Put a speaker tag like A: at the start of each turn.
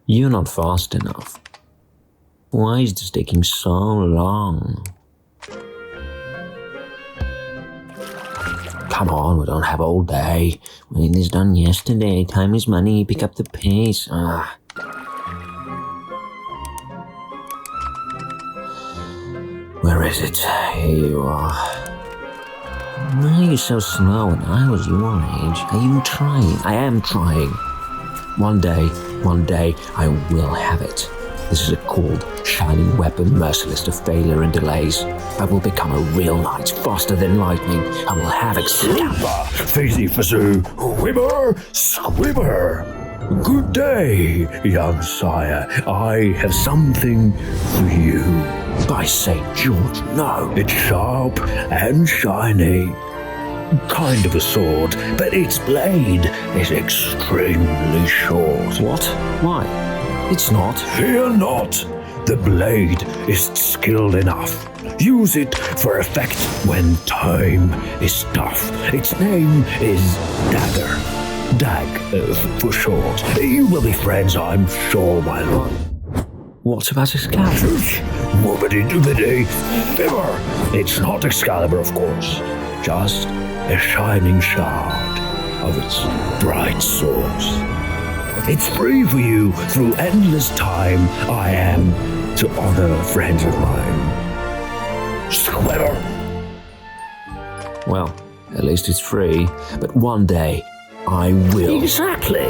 A: You're not fast enough. Why is this taking so long? Come on, we don't have all day. We need this done yesterday. Time is money. Pick up the pace. Where is it? Here you are. Why are you so slow when I was your age? Are you trying? I am trying. One day, I will have it. This is a cold, shining weapon, merciless to failure and delays. I will become a real knight, faster than lightning. I will have Excalibur.
B: Fizzy Fazoo, Whimmer, Squibber. Good day, young sire. I have something for you.
A: By St. George, no.
B: It's sharp and shiny. Kind of a sword, but its blade is extremely short.
A: What? Why? It's not.
B: Fear not. The blade is skilled enough. Use it for effect when time is tough. Its name is Dagger. For short. You will be friends, I'm sure, my lord.
A: What about Excalibur?
B: Woobity-doobity, fibber. It's not Excalibur, of course. Just a shining shard of its bright source. It's free for you through endless time. I am to honor friends of mine. Squibber.
A: Well, at least it's free. But one day, I will.
B: Exactly.